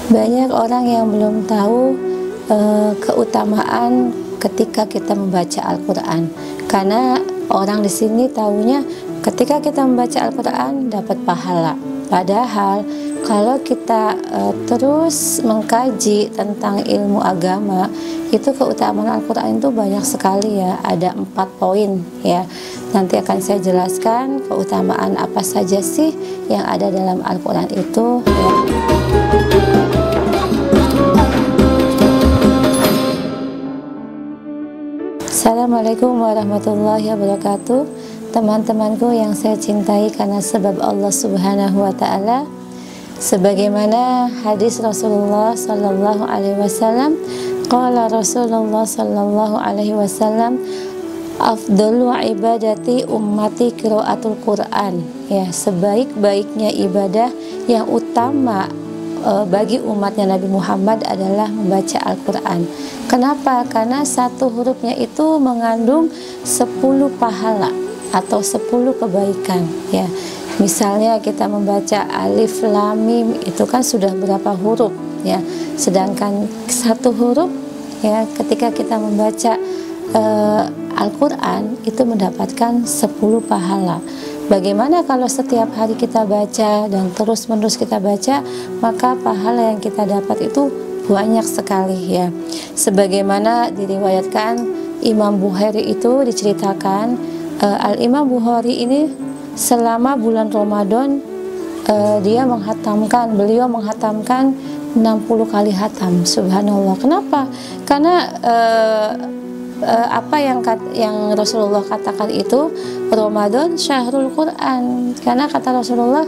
Banyak orang yang belum tahu keutamaan ketika kita membaca Al-Quran. Karena orang di sini tahunya ketika kita membaca Al-Quran dapat pahala. Padahal kalau kita terus mengkaji tentang ilmu agama, itu keutamaan Al-Quran itu banyak sekali ya. Ada 4 poin ya. Nanti akan saya jelaskan keutamaan apa saja sih yang ada dalam Al-Quran itu ya. Assalamualaikum warahmatullahi wabarakatuh. Teman-temanku yang saya cintai karena sebab Allah Subhanahu wa Ta'ala, sebagaimana hadis Rasulullah sallallahu alaihi wasallam, qala Rasulullah sallallahu alaihi wasallam, afdalu ibadati ummati qiraatul Quran. Ya, sebaik-baiknya ibadah yang utama bagi umatnya Nabi Muhammad adalah membaca Al-Quran. Kenapa? Karena satu hurufnya itu mengandung 10 pahala atau 10 kebaikan ya. Misalnya kita membaca alif lam mim, itu kan sudah berapa huruf ya. Sedangkan satu huruf ya, ketika kita membaca Al-Quran itu mendapatkan 10 pahala. Bagaimana kalau setiap hari kita baca dan terus-menerus kita baca, maka pahala yang kita dapat itu banyak sekali ya. Sebagaimana diriwayatkan Imam Bukhari itu diceritakan, Al-Imam Bukhari ini selama bulan Ramadan beliau menghatamkan 60 kali hatam. Subhanallah. Kenapa? Karena apa yang Rasulullah katakan itu, Ramadan syahrul Quran. Karena kata Rasulullah,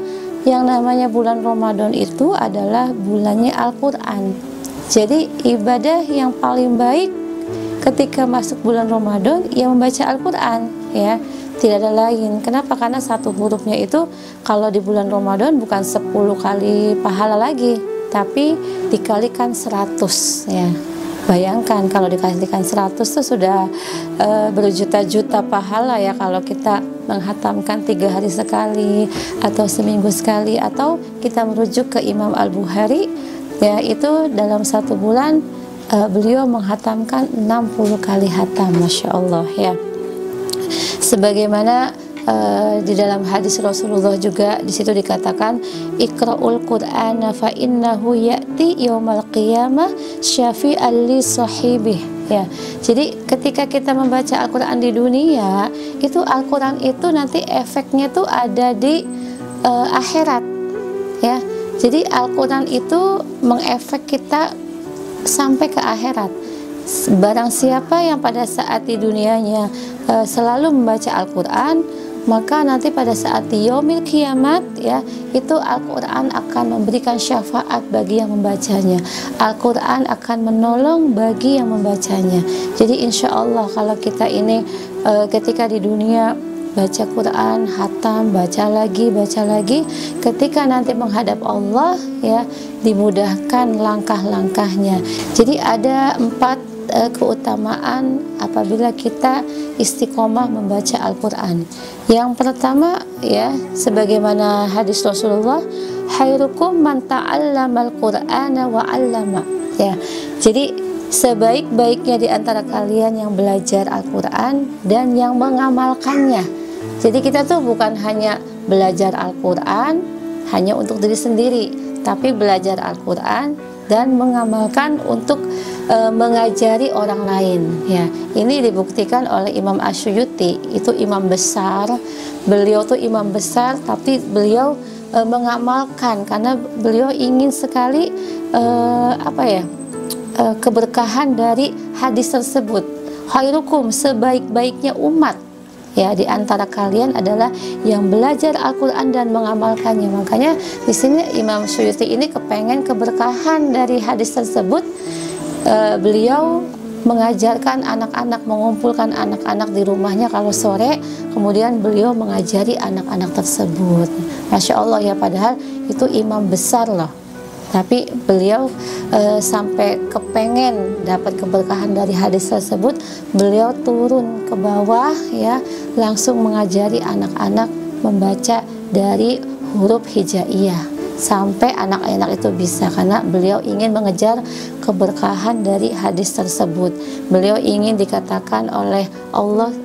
yang namanya bulan Ramadan itu adalah bulannya Al-Quran. Jadi ibadah yang paling baik ketika masuk bulan Ramadan yang membaca Al-Quran ya, tidak ada lain. Kenapa? Karena satu hurufnya itu kalau di bulan Ramadan bukan 10 kali pahala lagi, tapi dikalikan 100 ya. Bayangkan kalau dikalikan 100 itu sudah berjuta-juta pahala ya. Kalau kita menghatamkan 3 hari sekali atau seminggu sekali, atau kita merujuk ke Imam Al-Bukhari ya, itu dalam 1 bulan beliau menghatamkan 60 kali hatam. Masya Allah ya. Sebagaimana di dalam hadis Rasulullah juga di situ dikatakan, Iqra'ul Qur'ana fa innahu ya'ti yaumal qiyamah syafi'an li sahibih ya. Jadi ketika kita membaca Al-Quran di dunia, itu Al-Quran itu nanti efeknya tuh ada di akhirat ya. Jadi Al-Quran itu mengefek kita sampai ke akhirat. Barang siapa yang pada saat di dunianya selalu membaca Al-Quran, maka nanti pada saat di yaumil kiamat ya, itu Al-Quran akan memberikan syafaat bagi yang membacanya. Al-Quran akan menolong bagi yang membacanya. Jadi insya Allah kalau kita ini ketika di dunia baca Quran, hatam, baca lagi, ketika nanti menghadap Allah ya, dimudahkan langkah-langkahnya. Jadi ada 4 keutamaan apabila kita istiqomah membaca Al-Quran. Yang pertama ya, sebagaimana hadis Rasulullah, khairukum man ta'allamal Qur'ana wa 'allama ya. Jadi sebaik-baiknya di antara kalian yang belajar Al-Quran dan yang mengamalkannya. Jadi kita tuh bukan hanya belajar Al-Quran hanya untuk diri sendiri, tapi belajar Al-Quran dan mengamalkan untuk mengajari orang lain ya. Ini dibuktikan oleh Imam Asyuyuti, itu imam besar. Beliau tuh imam besar, tapi beliau mengamalkan karena beliau ingin sekali keberkahan dari hadis tersebut. Khairukum, sebaik-baiknya umat ya di antara kalian adalah yang belajar Al-Quran dan mengamalkannya. Makanya di sini Imam Suyuti ini kepengen keberkahan dari hadis tersebut. Beliau mengajarkan anak-anak, mengumpulkan anak-anak di rumahnya kalau sore, kemudian beliau mengajari anak-anak tersebut. Masya Allah ya, padahal itu imam besar loh, tapi beliau sampai kepengen dapat keberkahan dari hadis tersebut, beliau turun ke bawah ya, langsung mengajari anak-anak membaca dari huruf hijaiyah. sampai anak-anak itu bisa, karena beliau ingin mengejar keberkahan dari hadis tersebut. Beliau ingin dikatakan oleh Allah,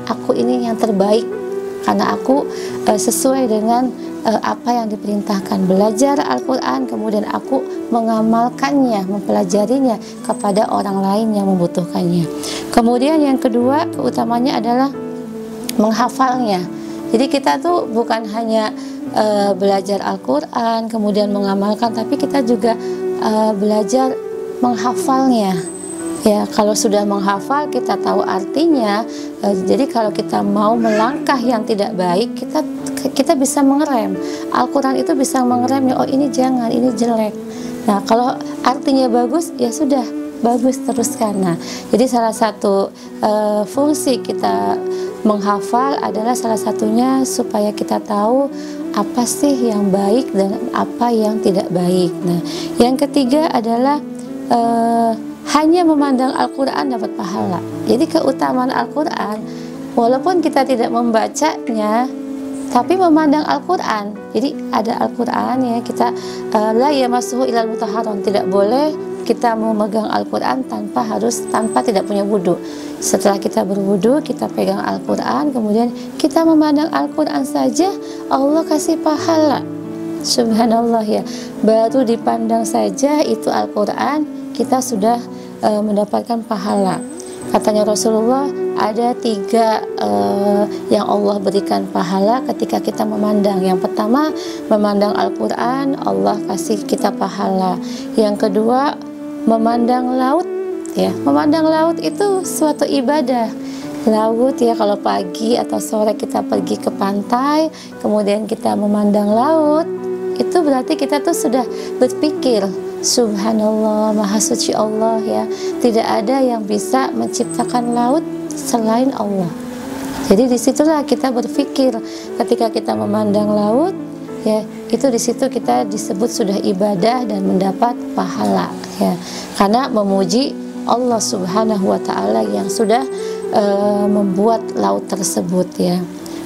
aku ini yang terbaik karena aku sesuai dengan apa yang diperintahkan, belajar Al-Quran, kemudian aku mengamalkannya, mempelajarinya kepada orang lain yang membutuhkannya. Kemudian yang kedua keutamanya adalah menghafalnya. Jadi kita tuh bukan hanya belajar Al-Quran kemudian mengamalkan, tapi kita juga belajar menghafalnya. Ya, kalau sudah menghafal kita tahu artinya. Jadi kalau kita mau melangkah yang tidak baik, kita bisa mengerem. Al-Quran itu bisa mengerem, ya, oh ini jangan, ini jelek. Nah, kalau artinya bagus, ya sudah, bagus, teruskan. Nah, jadi salah satu fungsi kita menghafal adalah salah satunya supaya kita tahu apa sih yang baik dan apa yang tidak baik. Nah, yang ketiga adalah hanya memandang Al-Quran dapat pahala. Jadi keutamaan Al-Quran, walaupun kita tidak membacanya, tapi memandang Al-Quran. Jadi ada Al-Quran, ya, kita la yamassuhu ilal mutahharun, tidak boleh kita memegang Al-Quran tanpa tidak punya wudu. Setelah kita berwudu, kita pegang Al-Quran, kemudian kita memandang Al-Quran saja, Allah kasih pahala. Subhanallah, ya, baru dipandang saja itu Al-Quran, kita sudah mendapatkan pahala. Katanya Rasulullah, ada 3 yang Allah berikan pahala ketika kita memandang. Yang pertama, memandang Al-Quran, Allah kasih kita pahala. Yang kedua, memandang laut, ya, memandang laut itu suatu ibadah. Laut, ya, kalau pagi atau sore kita pergi ke pantai, kemudian kita memandang laut, itu berarti kita tuh sudah berpikir, Subhanallah, Maha Suci Allah, ya, tidak ada yang bisa menciptakan laut selain Allah. Jadi disitulah kita berpikir ketika kita memandang laut, ya, itu disitu kita disebut sudah ibadah dan mendapat pahala, ya, karena memuji Allah Subhanahu wa Ta'ala yang sudah membuat laut tersebut, ya.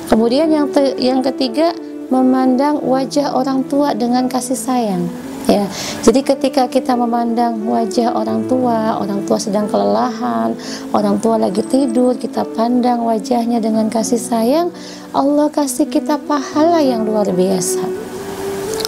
Kemudian yang ketiga, memandang wajah orang tua dengan kasih sayang. Ya, jadi ketika kita memandang wajah orang tua sedang kelelahan, orang tua lagi tidur, kita pandang wajahnya dengan kasih sayang, Allah kasih kita pahala yang luar biasa.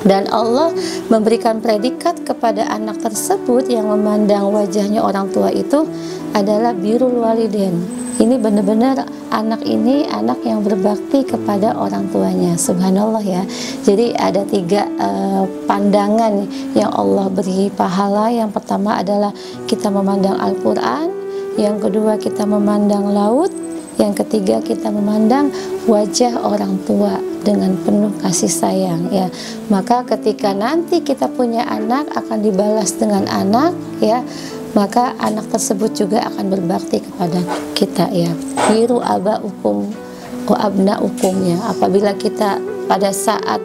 Dan Allah memberikan predikat kepada anak tersebut yang memandang wajahnya orang tua itu adalah birrul walidain. Ini benar-benar anak ini anak yang berbakti kepada orang tuanya. Subhanallah, ya. Jadi ada 3 pandangan yang Allah beri pahala. Yang pertama adalah kita memandang Al-Quran, yang kedua kita memandang laut, yang ketiga kita memandang wajah orang tua dengan penuh kasih sayang, ya. Maka ketika nanti kita punya anak akan dibalas dengan anak, ya, maka anak tersebut juga akan berbakti kepada kita, ya. Biru abaukum wa abnaukum, ya. Apabila kita pada saat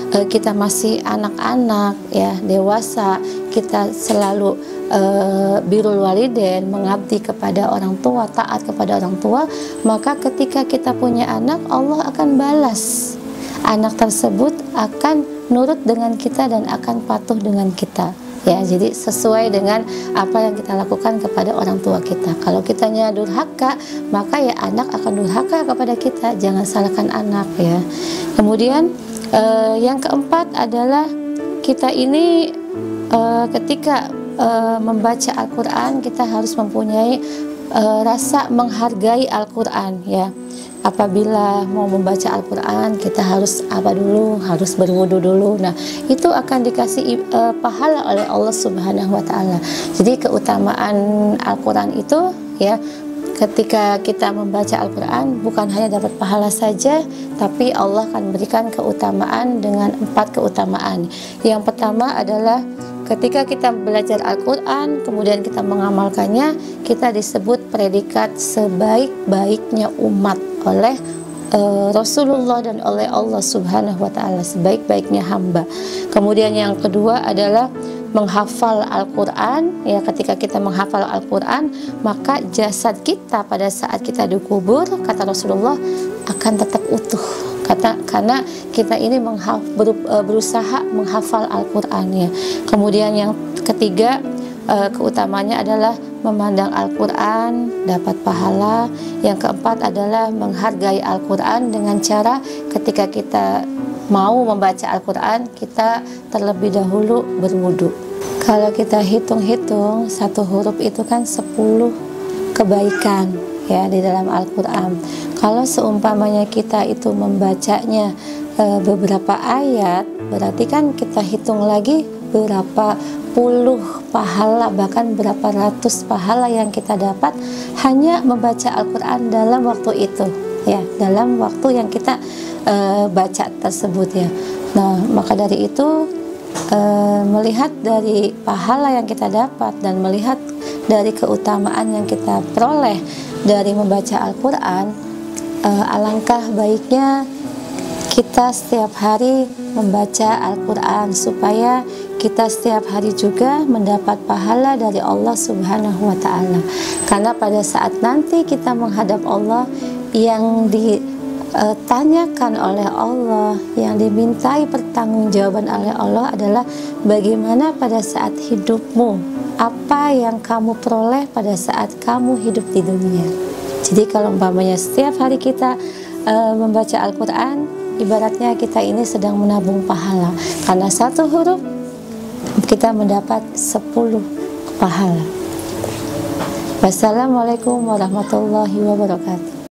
kita masih anak-anak, ya, dewasa, kita selalu birrul walidain, mengabdi kepada orang tua, taat kepada orang tua, maka ketika kita punya anak, Allah akan balas. Anak tersebut akan nurut dengan kita dan akan patuh dengan kita, ya. Jadi sesuai dengan apa yang kita lakukan kepada orang tua kita. Kalau kitanya durhaka, maka ya anak akan durhaka kepada kita. Jangan salahkan anak, ya. Kemudian yang keempat adalah kita ini ketika membaca Al-Quran, kita harus mempunyai rasa menghargai Al-Quran, ya. Apabila mau membaca Al-Quran, kita harus apa dulu? Harus berwudu dulu. Nah, itu akan dikasih pahala oleh Allah Subhanahu wa Ta'ala. Jadi keutamaan Al-Quran itu, ya, ketika kita membaca Al-Quran bukan hanya dapat pahala saja, tapi Allah akan berikan keutamaan dengan 4 keutamaan. Yang pertama adalah ketika kita belajar Al-Quran, kemudian kita mengamalkannya, kita disebut predikat sebaik-baiknya umat oleh Rasulullah dan oleh Allah Subhanahu wa Ta'ala, sebaik-baiknya hamba. Kemudian yang kedua adalah menghafal Al-Quran, ya. Ketika kita menghafal Al-Quran, maka jasad kita pada saat kita dikubur, kata Rasulullah, akan tetap utuh. karena kita ini berusaha menghafal Al-Quran ya. Kemudian yang ketiga, keutamanya adalah memandang Al-Quran dapat pahala. Yang keempat adalah menghargai Al-Quran dengan cara ketika kita mau membaca Al-Quran, kita terlebih dahulu berwudu. Kalau kita hitung-hitung, satu huruf itu kan 10 kebaikan ya di dalam Al-Quran. Kalau seumpamanya kita itu membacanya beberapa ayat, berarti kan kita hitung lagi berapa puluh pahala, bahkan berapa ratus pahala yang kita dapat hanya membaca Al-Quran dalam waktu itu ya, dalam waktu yang kita baca tersebut ya. Nah, maka dari itu melihat dari pahala yang kita dapat dan melihat dari keutamaan yang kita peroleh dari membaca Al-Quran, alangkah baiknya kita setiap hari membaca Al-Quran supaya kita setiap hari juga mendapat pahala dari Allah Subhanahu wa Ta'ala. Karena pada saat nanti kita menghadap Allah, yang ditanyakan oleh Allah, yang dimintai pertanggungjawaban oleh Allah adalah bagaimana pada saat hidupmu, apa yang kamu peroleh pada saat kamu hidup di dunia. Jadi kalau umpamanya setiap hari kita membaca Al-Quran, ibaratnya kita ini sedang menabung pahala, karena satu huruf kita mendapat 10 pahala. Wassalamualaikum warahmatullahi wabarakatuh.